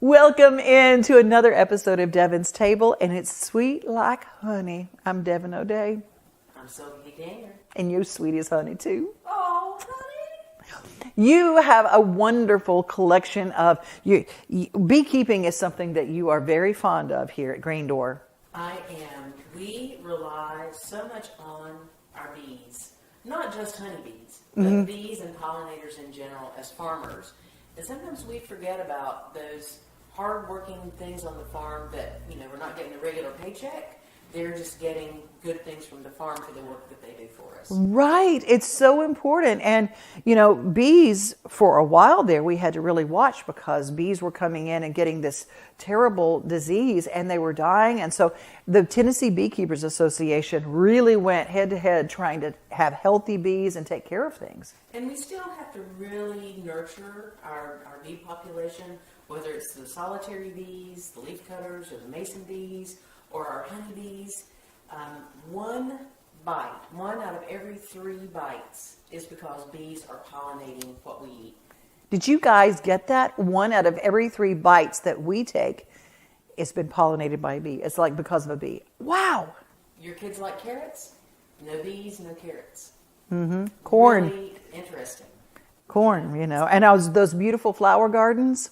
Welcome into another episode of Devon's Table, and it's sweet like honey. I'm Devon O'Day. I'm Sylvie Danger. And you're sweet as honey, too. Oh, honey. You have a wonderful collection of... beekeeping is something that you are very fond of here at Green Door. I am. We rely so much on our bees. Not just honeybees, but bees and pollinators in general as farmers. And sometimes we forget about those hard-working things on the farm that, we're not getting a regular paycheck. They're just getting good things from the farm for the work that they do for us. Right. It's so important. And, bees, for a while there, we had to really watch because bees were coming in and getting this terrible disease and they were dying. And so the Tennessee Beekeepers Association really went head-to-head trying to have healthy bees and take care of things. And we still have to really nurture our bee population, whether it's the solitary bees, the leafcutters, or the mason bees, or our honeybees. One out of every 3 bites is because bees are pollinating what we eat. Did you guys get that? 1 out of every 3 bites that we take, it's been pollinated by a bee. It's like because of a bee. Wow. Your kids like carrots? No bees, no carrots. Mm-hmm. Corn. Really interesting. Corn, And those beautiful flower gardens,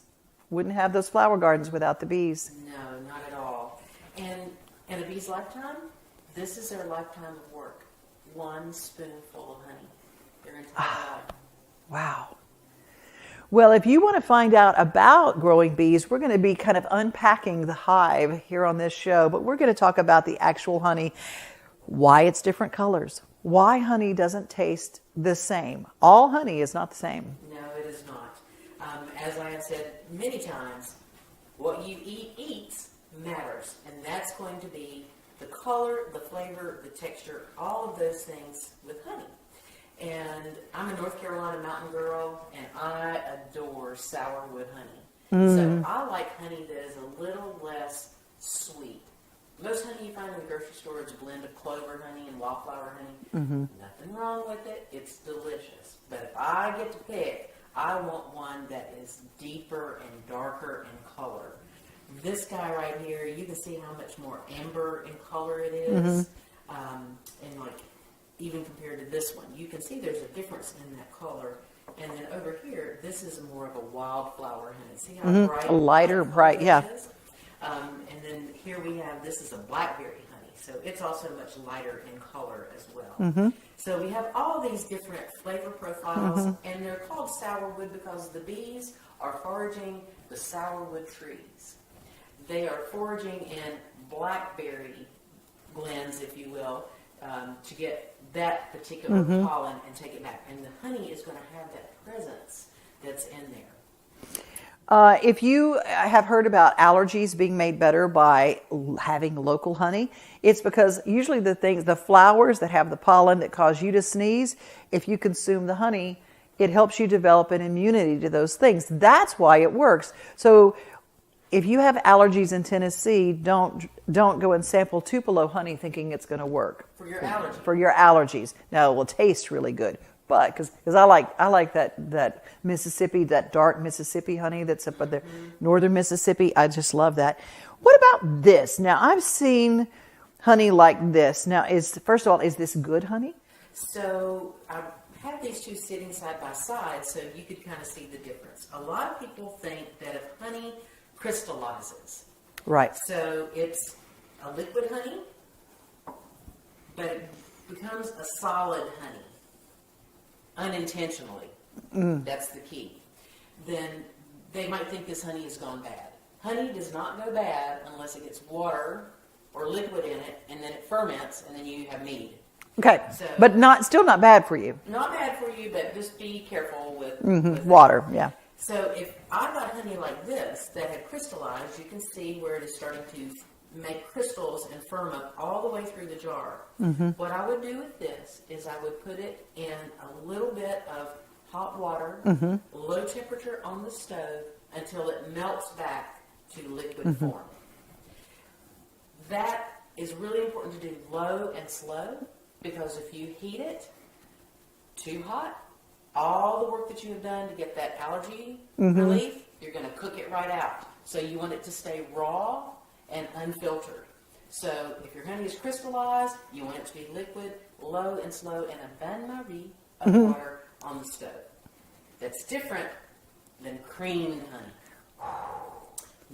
wouldn't have those flower gardens without the bees. No, not at all. And in a bee's lifetime, this is their lifetime of work. 1 spoonful of honey. Their entire life. Wow. Well, if you want to find out about growing bees, we're going to be kind of unpacking the hive here on this show, but we're going to talk about the actual honey, why it's different colors, why honey doesn't taste the same. All honey is not the same. No, it is not. As I have said many times, what you eat eats matters, and that's going to be the color, the flavor, the texture, all of those things with honey. And I'm a North Carolina mountain girl, and I adore sourwood honey. So I like honey that is a little less sweet. Most honey you find in the grocery store is a blend of clover honey and wildflower honey. Nothing wrong with it. It's delicious. But if I get to pick, I want one that is deeper and darker in color. This guy right here, you can see how much more amber in color it is. And like even compared to this one, you can see there's a difference in that color. And then over here, this is more of a wildflower honey. See how bright? A lighter, bright, yeah. Is? And then here we have, this is a blackberry honey. So it's also much lighter in color as well. So we have all these different flavor profiles, and they're called sourwood because the bees are foraging the sourwood trees. They are foraging in blackberry glens, if you will, to get that particular pollen and take it back. And the honey is going to have that presence that's in there. If you have heard about allergies being made better by having local honey, it's because usually the flowers that have the pollen that cause you to sneeze, if you consume the honey, it helps you develop an immunity to those things. That's why it works. So if you have allergies in Tennessee, don't go and sample Tupelo honey thinking it's going to work. For your allergies. For your allergies. Now, it will taste really good. But because I like that Mississippi, that dark Mississippi honey that's up in the northern Mississippi. I just love that. What about this? Now, I've seen honey like this. Now, first of all, is this good honey? So I have these two sitting side by side so you could kind of see the difference. A lot of people think that if honey crystallizes. Right. So it's a liquid honey, but it becomes a solid honey. Unintentionally. That's the key. Then they might think this honey has gone bad. Honey does not go bad unless it gets water or liquid in it, and then it ferments, and then you have mead. Okay, So, but still not bad for you. Not bad for you, but just be careful with Water, yeah. So if I got honey like this that had crystallized, you can see where it is starting to make crystals and firm up all the way through the jar. What I would do with this is I would put it in a little bit of hot water, low temperature on the stove until it melts back to liquid form. That is really important to do low and slow because if you heat it too hot, all the work that you have done to get that allergy relief, you're going to cook it right out. So you want it to stay raw and unfiltered. So if your honey is crystallized, you want it to be liquid, low and slow, and a bain-marie of water on the stove. That's different than creamed honey.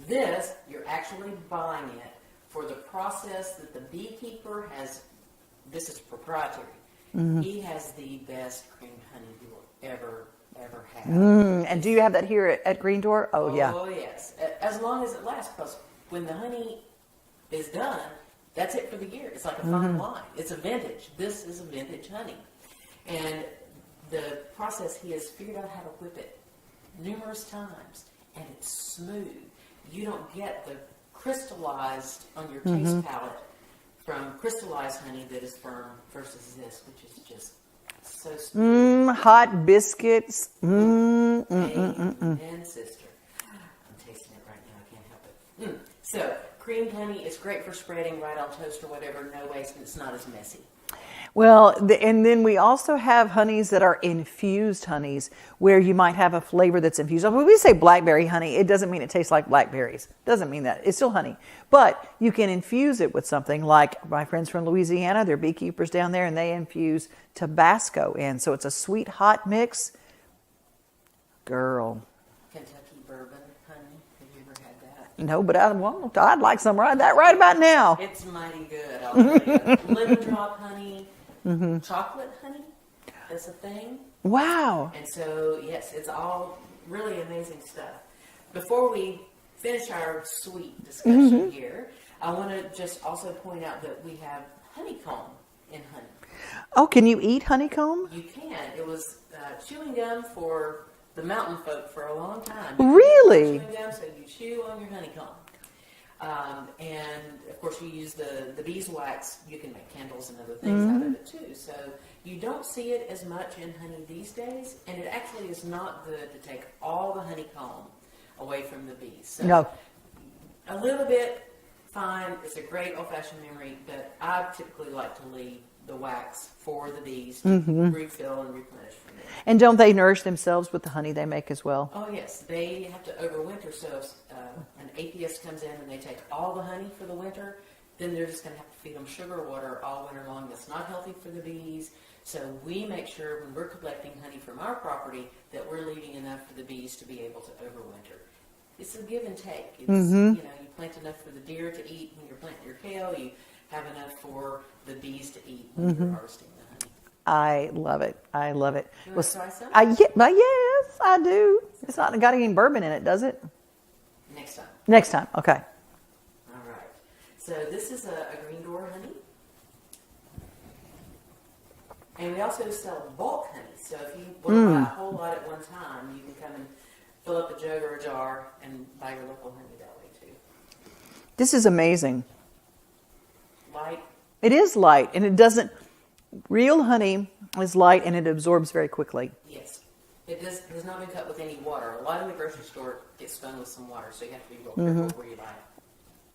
This, you're actually buying it for the process that the beekeeper has. This is proprietary. He has the best creamed honey you will ever have. And do you have that here at Green Door? Oh, yeah. Oh, yes. As long as it lasts, because when the honey is done, that's it for the year. It's like a fine wine. It's a vintage. This is a vintage honey. And the process, he has figured out how to whip it numerous times, and it's smooth. You don't get the crystallized on your taste palate from crystallized honey that is firm versus this, which is just so smooth. Hot biscuits. And sister. I'm tasting it right now. I can't help it. So, creamed honey is great for spreading right on toast or whatever. No waste, and it's not as messy. Well, and then we also have honeys that are infused honeys where you might have a flavor that's infused. When we say blackberry honey, it doesn't mean it tastes like blackberries. It doesn't mean that. It's still honey. But you can infuse it with something like my friends from Louisiana, they're beekeepers down there, and they infuse Tabasco in. So it's a sweet, hot mix. Girl. Kentucky bourbon honey. Have you ever had that? No, but I'd like some right about now. It's mighty good. I'll tell you. Lemon drop honey. Chocolate honey is a thing. Wow. And so, yes, it's all really amazing stuff. Before we finish our sweet discussion here, I want to just also point out that we have honeycomb in honey. Oh, can you eat honeycomb? You can. It was chewing gum for the mountain folk for a long time. Really? Chewing gum, so you chew on your honeycomb. And of course you use the beeswax, you can make candles and other things out of it too. So you don't see it as much in honey these days, and it actually is not good to take all the honeycomb away from the bees. So No. a little bit, fine, it's a great old-fashioned memory, but I typically like to leave the wax for the bees to refill and replenish from it. And don't they nourish themselves with the honey they make as well? Oh yes, they have to overwinter. So if an apiist comes in and they take all the honey for the winter, then they're just going to have to feed them sugar water all winter long. That's not healthy for the bees. So we make sure when we're collecting honey from our property that we're leaving enough for the bees to be able to overwinter. It's a give and take. It's, you plant enough for the deer to eat when you're planting your kale. You have enough for the bees to eat when you're harvesting the honey. I love it. I love it. You want to try some? Yes, I do. It's not got any bourbon in it, does it? Next time. Next time. Okay. All right. So this is a Green Door honey. And we also sell bulk honey. So if you want to buy a whole lot at one time, you can come and fill up a jug or a jar and buy your local honey that way too. This is amazing. Light. It is light, and it doesn't. Real honey is light, and it absorbs very quickly. Yes. It has not been cut with any water. A lot in the grocery store gets spun with some water, so you have to be real careful where you buy it.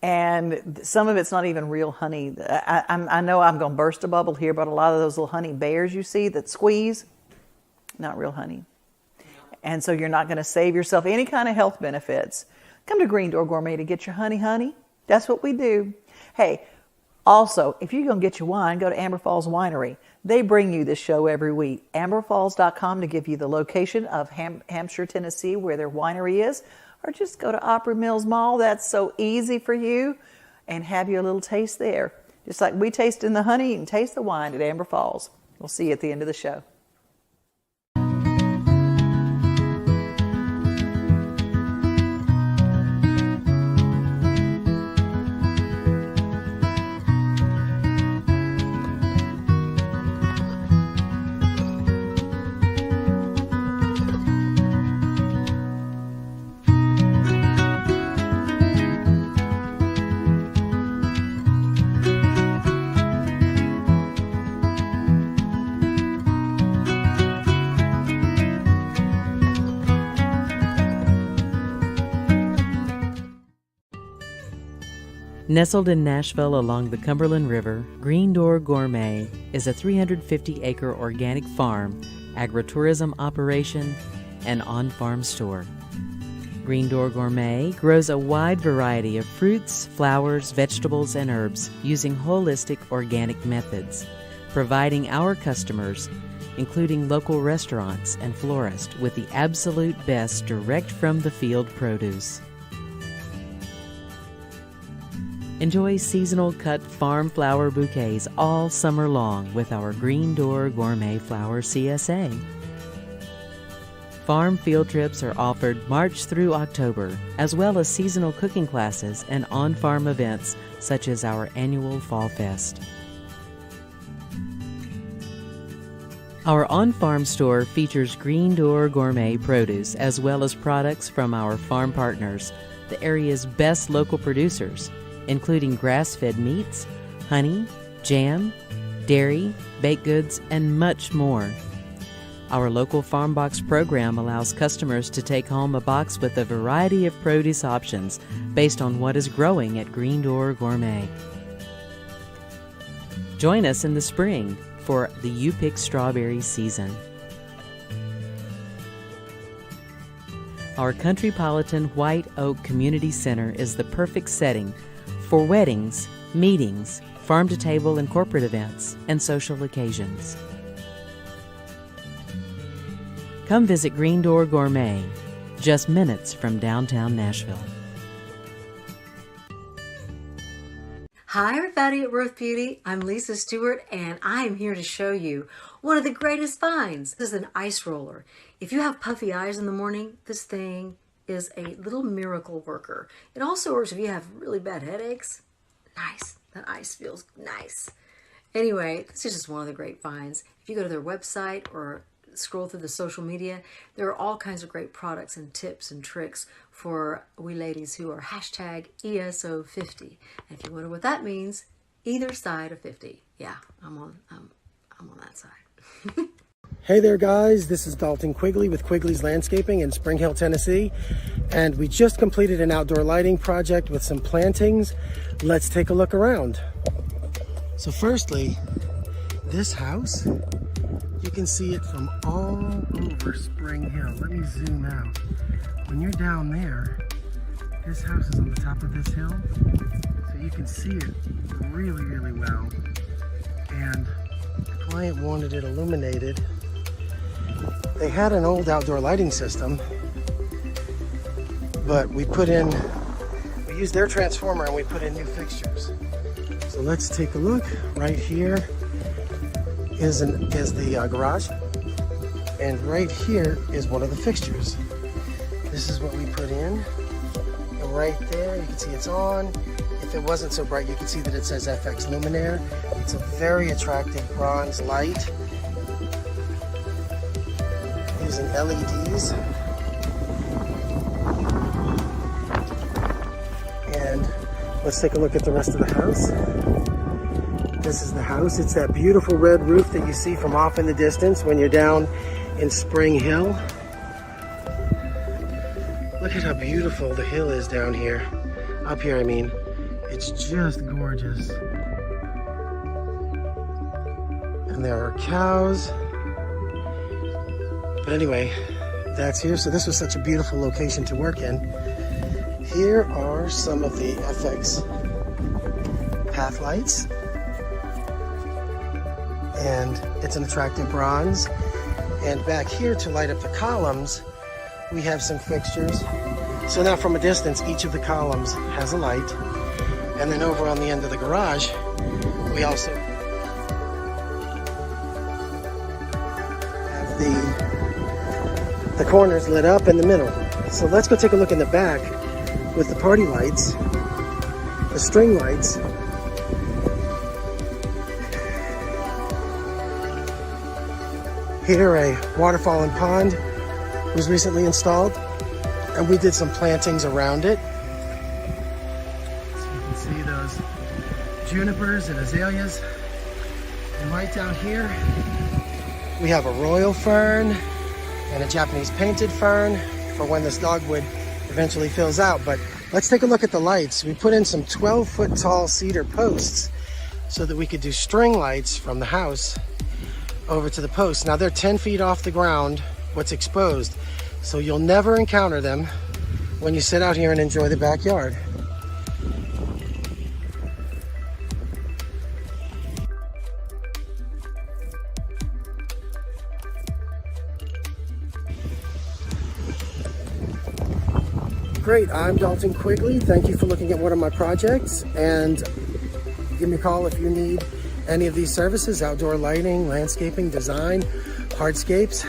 And some of it's not even real honey. I know I'm going to burst a bubble here, but a lot of those little honey bears you see that squeeze, not real honey. And so you're not going to save yourself any kind of health benefits. Come to Green Door Gourmet to get your honey. That's what we do. Hey, also, if you're going to get your wine, go to Amber Falls Winery. They bring you this show every week. AmberFalls.com to give you the location of Hampshire, Tennessee, where their winery is. Or just go to Opry Mills Mall. That's so easy for you. And have you a little taste there. Just like we taste in the honey, you can taste the wine at Amber Falls. We'll see you at the end of the show. Nestled in Nashville along the Cumberland River, Green Door Gourmet is a 350-acre organic farm, agritourism operation, and on-farm store. Green Door Gourmet grows a wide variety of fruits, flowers, vegetables, and herbs using holistic organic methods, providing our customers, including local restaurants and florists, with the absolute best direct from the field produce. Enjoy seasonal cut farm flower bouquets all summer long with our Green Door Gourmet Flower CSA. Farm field trips are offered March through October, as well as seasonal cooking classes and on-farm events such as our annual Fall Fest. Our on-farm store features Green Door Gourmet produce as well as products from our farm partners, the area's best local producers, including grass-fed meats, honey, jam, dairy, baked goods, and much more. Our local farm box program allows customers to take home a box with a variety of produce options based on what is growing at Green Door Gourmet. Join us in the spring for the You Pick Strawberry season. Our Countrypolitan White Oak Community Center is the perfect setting for weddings, meetings, farm-to-table and corporate events, and social occasions. Come visit Green Door Gourmet, just minutes from downtown Nashville. Hi everybody at Worth Beauty, I'm Lisa Stewart and I'm here to show you one of the greatest finds. This is an ice roller. If you have puffy eyes in the morning, this thing is a little miracle worker. It also works if you have really bad headaches. Nice, that ice feels nice. Anyway, this is just one of the great finds. If you go to their website or scroll through the social media, there are all kinds of great products and tips and tricks for we ladies who are hashtag ESO50. And if you wonder what that means, either side of 50. Yeah, I'm on that side. Hey there guys, this is Dalton Quigley with Quigley's Landscaping in Spring Hill, Tennessee, and we just completed an outdoor lighting project with some plantings. Let's take a look around. So firstly, this house, you can see it from all over Spring Hill. Let me zoom out. When you're down there, this house is on the top of this hill, so you can see it really, really well. And the client wanted it illuminated. They had an old outdoor lighting system, but we used their transformer and we put in new fixtures. So let's take a look. Right here is the garage, and right here is one of the fixtures. This is what we put in, and right there you can see it's on. If it wasn't so bright, you can see that it says FX Luminaire. It's a very attractive bronze light using LEDs. And let's take a look at the rest of the house. This is the house. It's that beautiful red roof that you see from off in the distance when you're down in Spring Hill. Look at how beautiful the hill is down here. Up here, I mean. It's just gorgeous. And there are cows. But anyway, that's here. So this was such a beautiful location to work in. Here are some of the FX path lights. And it's an attractive bronze. And back here to light up the columns, we have some fixtures. So now from a distance, each of the columns has a light. And then over on the end of the garage, we also have the corners lit up in the middle. So let's go take a look in the back with the party lights, the string lights. Here, a waterfall and pond was recently installed, and we did some plantings around it. So you can see those junipers and azaleas. And right down here, we have a royal fern and a Japanese painted fern for when this dogwood eventually fills out. But let's take a look at the lights. We put in some 12-foot tall cedar posts so that we could do string lights from the house over to the posts. Now they're 10 feet off the ground, what's exposed, so you'll never encounter them when you sit out here and enjoy the backyard. Great, I'm Dalton Quigley. Thank you for looking at one of my projects, and give me a call if you need any of these services: outdoor lighting, landscaping, design, hardscapes.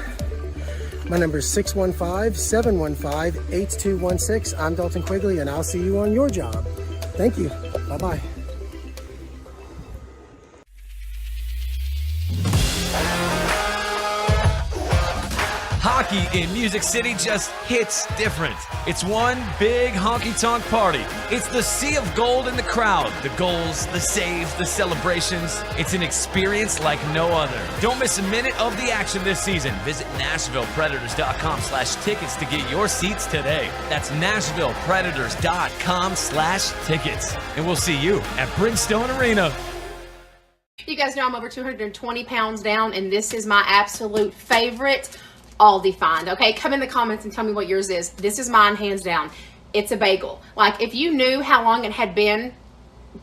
My number is 615-715-8216. I'm Dalton Quigley, and I'll see you on your job. Thank you. Bye-bye. Hockey in Music City just hits different. It's one big honky-tonk party. It's the sea of gold in the crowd. The goals, the saves, the celebrations. It's an experience like no other. Don't miss a minute of the action this season. Visit NashvillePredators.com/tickets to get your seats today. That's NashvillePredators.com/tickets. And we'll see you at Bridgestone Arena. You guys know I'm over 220 pounds down, and this is my absolute favorite Aldi find. Okay, come in the comments and tell me what yours is. This is mine, hands down. It's a bagel. Like, if you knew how long it had been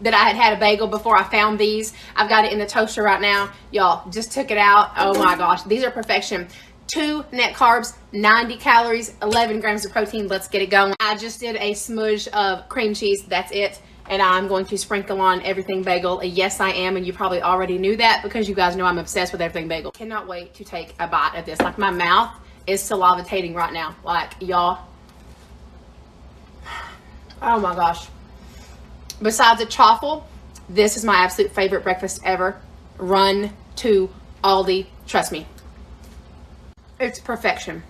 that I had a bagel before I found these, I've got it in the toaster right now. Y'all, just took it out. Oh my gosh, these are perfection. 2 net carbs, 90 calories, 11 grams of protein. Let's get it going. I just did a smudge of cream cheese. That's it. And I'm going to sprinkle on everything bagel. Yes, I am, and you probably already knew that because you guys know I'm obsessed with everything bagel. Cannot wait to take a bite of this. Like, my mouth is salivating right now. Like, y'all. Oh my gosh. Besides a chaffle, this is my absolute favorite breakfast ever. Run to Aldi. Trust me. It's perfection.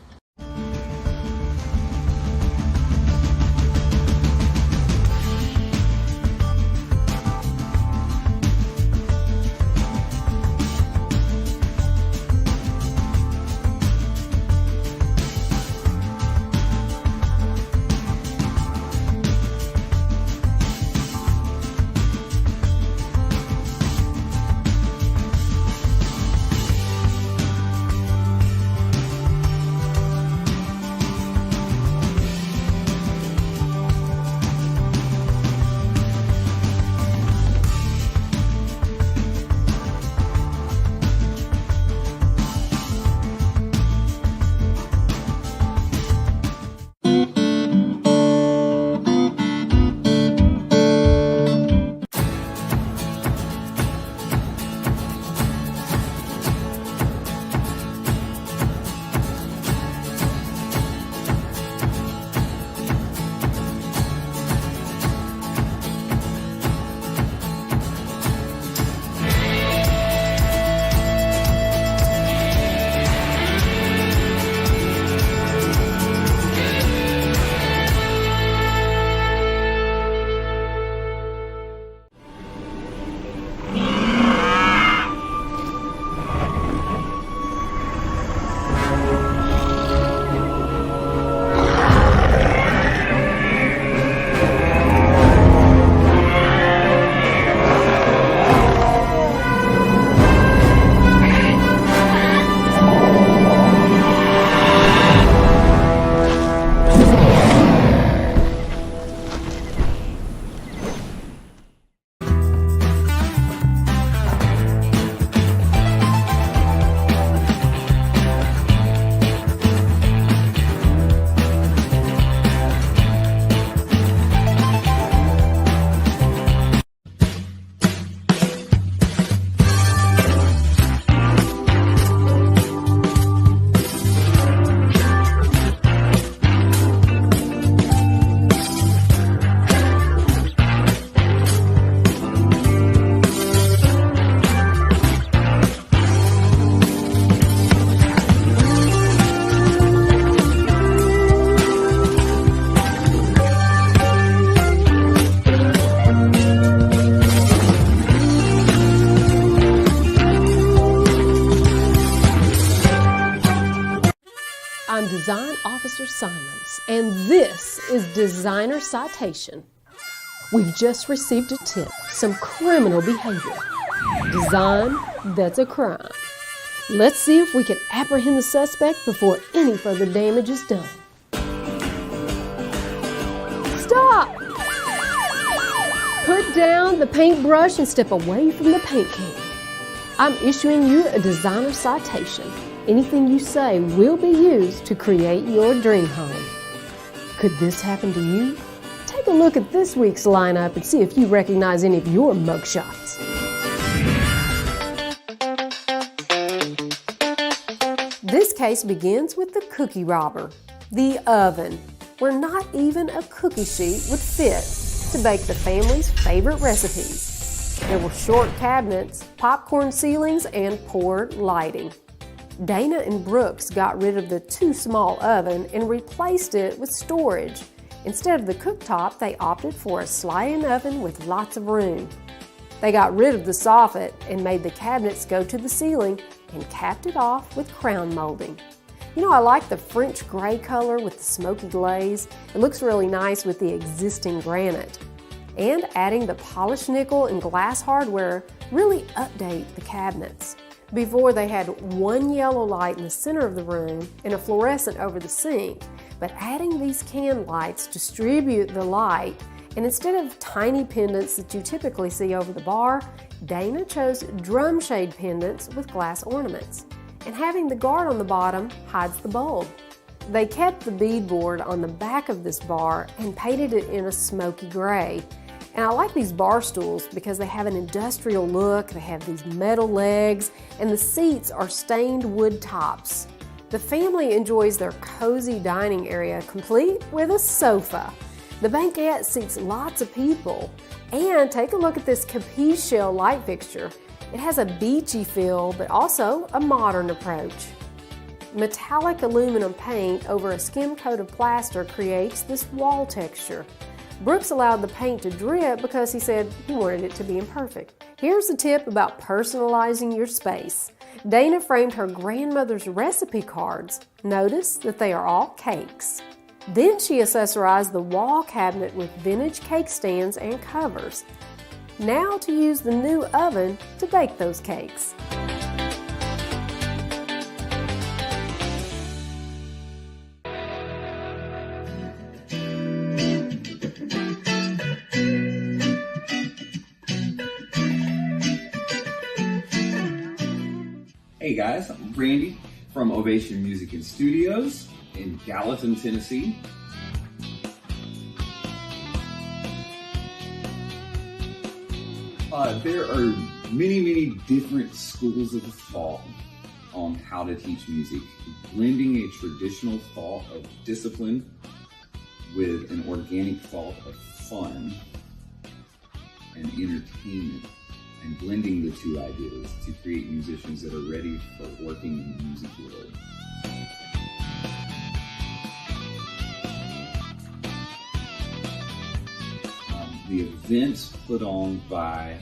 I'm Design Officer Simons, and this is Designer Citation. We've just received a tip, some criminal behavior. Design, that's a crime. Let's see if we can apprehend the suspect before any further damage is done. down the paintbrush and step away from the paint can. I'm issuing you a designer citation. Anything you say will be used to create your dream home. Could this happen to you? Take a look at this week's lineup and see if you recognize any of your mugshots. This case begins with the cookie robber, the oven, where not even a cookie sheet would fit to bake the family's favorite recipes. There were short cabinets, popcorn ceilings, and poor lighting. Dana and Brooks got rid of the too small oven and replaced it with storage. Instead of the cooktop, they opted for a sliding oven with lots of room. They got rid of the soffit and made the cabinets go to the ceiling and capped it off with crown molding. You know, I like the French gray color with the smoky glaze. It looks really nice with the existing granite. And adding the polished nickel and glass hardware really update the cabinets. Before, they had one yellow light in the center of the room and a fluorescent over the sink, but adding these can lights distribute the light, and instead of tiny pendants that you typically see over the bar, Dana chose drum shade pendants with glass ornaments, and having the guard on the bottom hides the bulb. They kept the beadboard on the back of this bar and painted it in a smoky gray. And I like these bar stools because they have an industrial look, they have these metal legs, and the seats are stained wood tops. The family enjoys their cozy dining area complete with a sofa. The banquette seats lots of people. And take a look at this capiche shell light fixture. It has a beachy feel, but also a modern approach. Metallic aluminum paint over a skim coat of plaster creates this wall texture. Brooks allowed the paint to drip because he said he wanted it to be imperfect. Here's a tip about personalizing your space. Dana framed her grandmother's recipe cards. Notice that they are all cakes. Then she accessorized the wall cabinet with vintage cake stands and covers. Now to use the new oven to bake those cakes. Hey guys, I'm Randy from Ovation Music and Studios in Gallatin, Tennessee. There are many different schools of thought on how to teach music. Blending a traditional thought of discipline with an organic thought of fun and entertainment, and blending the two ideas to create musicians that are ready for working in the music world. The event put on by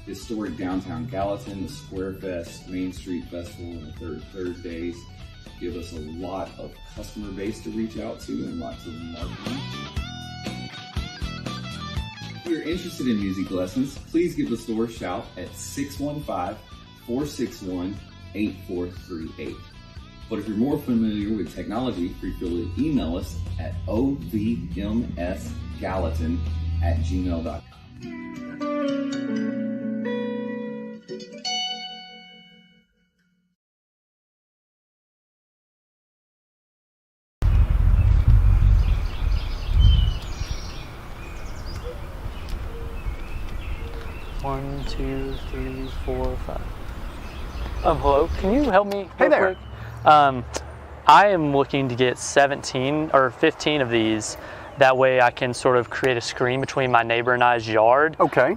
historic downtown Gallatin, the Square Fest, Main Street Festival, and the third Thursdays give us a lot of customer base to reach out to and lots of marketing. If you're interested in music lessons, please give the store a shout at 615-461-8438. But if you're more familiar with technology, feel free to email us at ovmsgallatin@gmail.com. One, two, three, 4, 5. Hello, can you help me Hey real there. quick? I am looking to get 17 or 15 of these. That way I can sort of create a screen between my neighbor and I's yard. Okay.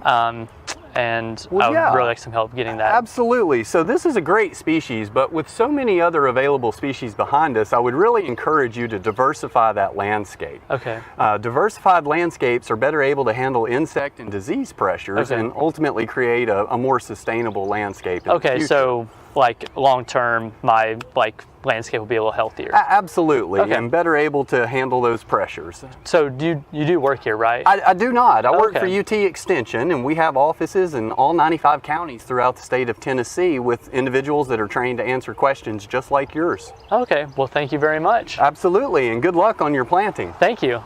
And Well, I would yeah. really like some help getting that. Absolutely. So this is a great species, but with so many other available species behind us, I would really encourage you to diversify that landscape. Okay. Diversified landscapes are better able to handle insect and disease pressures Okay. and ultimately create a more sustainable landscape in the Okay, future. so like long term, my landscape will be a little healthier. Absolutely, Okay. and better able to handle those pressures. So you do work here, right? I do not. I work for Okay. UT Extension, and we have offices in all 95 counties throughout the state of Tennessee with individuals that are trained to answer questions just like yours. Okay, well thank you very much. Absolutely, and good luck on your planting. Thank you.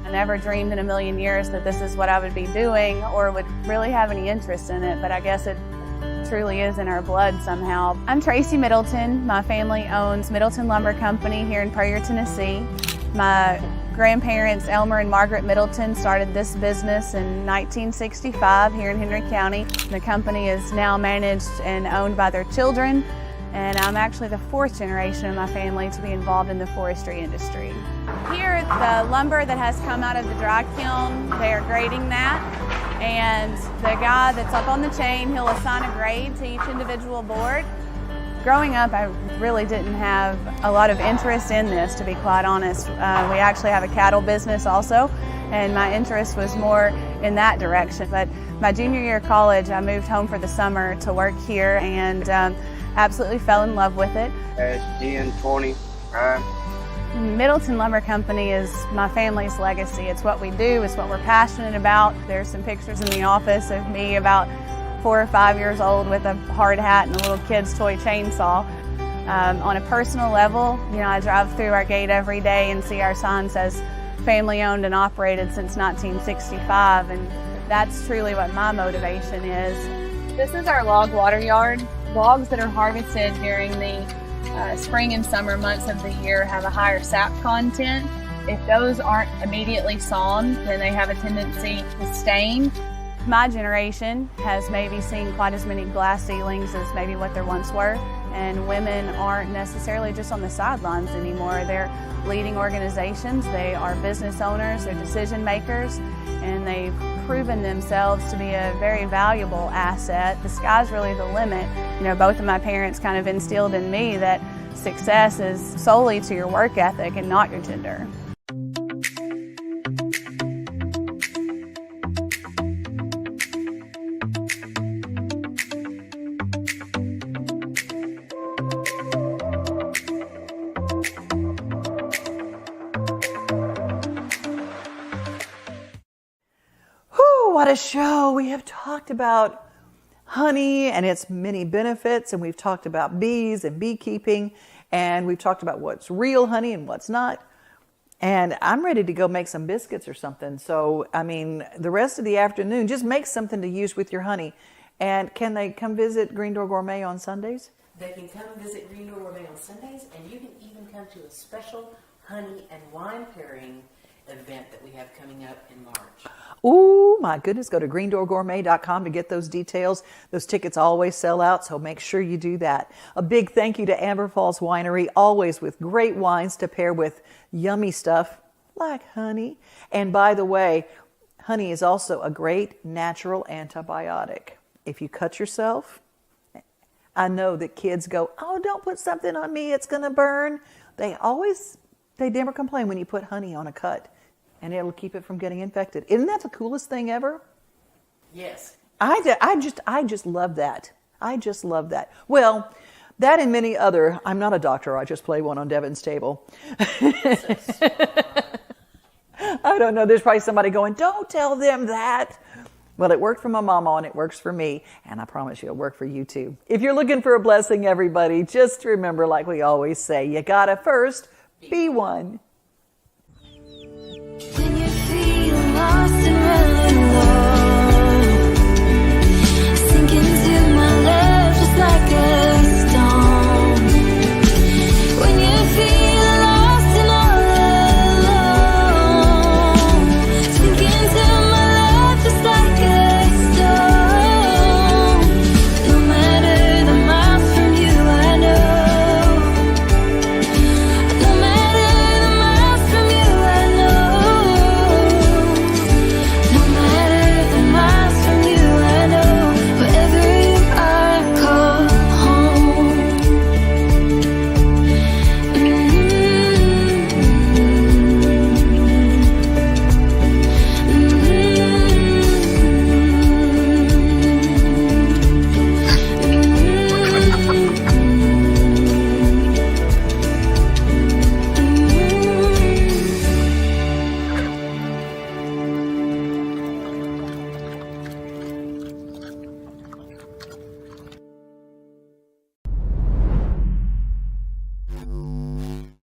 I never dreamed in a million years that this is what I would be doing or would really have any interest in it, but I guess it truly is in our blood somehow. I'm Tracy Middleton. My family owns Middleton Lumber Company here in Pryor, Tennessee. My grandparents, Elmer and Margaret Middleton, started this business in 1965 here in Henry County. The company is now managed and owned by their children, and I'm actually the fourth generation of my family to be involved in the forestry industry. Here, the lumber that has come out of the dry kiln, they are grading that, and the guy that's up on the chain, he'll assign a grade to each individual board. Growing up, I really didn't have a lot of interest in this, to be quite honest. We actually have a cattle business also, and my interest was more in that direction. But my junior year of college, I moved home for the summer to work here and absolutely fell in love with it. SN20, Middleton Lumber Company is my family's legacy. It's what we do, it's what we're passionate about. There's some pictures in the office of me about 4 or 5 years old with a hard hat and a little kid's toy chainsaw. On a personal level, I drive through our gate every day and see our sign says family owned and operated since 1965, and that's truly what my motivation is. This is our log water yard. Logs that are harvested during the spring and summer months of the year have a higher sap content. If those aren't immediately sawn, then they have a tendency to stain. My generation has maybe seen quite as many glass ceilings as maybe what there once were, and women aren't necessarily just on the sidelines anymore. They're leading organizations, they are business owners, they're decision makers, and they've proven themselves to be a very valuable asset. The sky's really the limit. Both of my parents kind of instilled in me that success is solely to your work ethic and not your gender. What a show. We have talked about honey and its many benefits, and we've talked about bees and beekeeping, and we've talked about what's real honey and what's not. And I'm ready to go make some biscuits or something. So, the rest of the afternoon, just make something to use with your honey. And can they come visit Green Door Gourmet on Sundays? They can come visit Green Door Gourmet on Sundays, and you can even come to a special honey and wine pairing event that we have coming up in March. Oh my goodness, go to greendoorgourmet.com to get those details. Those tickets always sell out, so make sure you do that. A big thank you to Amber Falls Winery, always with great wines to pair with yummy stuff like honey. And by the way, honey is also a great natural antibiotic. If you cut yourself, I know that kids go, oh, don't put something on me, it's going to burn. They never complain when you put honey on a cut, and it'll keep it from getting infected. Isn't that the coolest thing ever? Yes. I just love that. I just love that. Well, that and many other, I'm not a doctor, I just play one on Devon's table. I don't know, there's probably somebody going, don't tell them that. Well, it worked for my mama and it works for me, and I promise you it'll work for you too. If you're looking for a blessing, everybody, just remember, like we always say, you gotta first be one.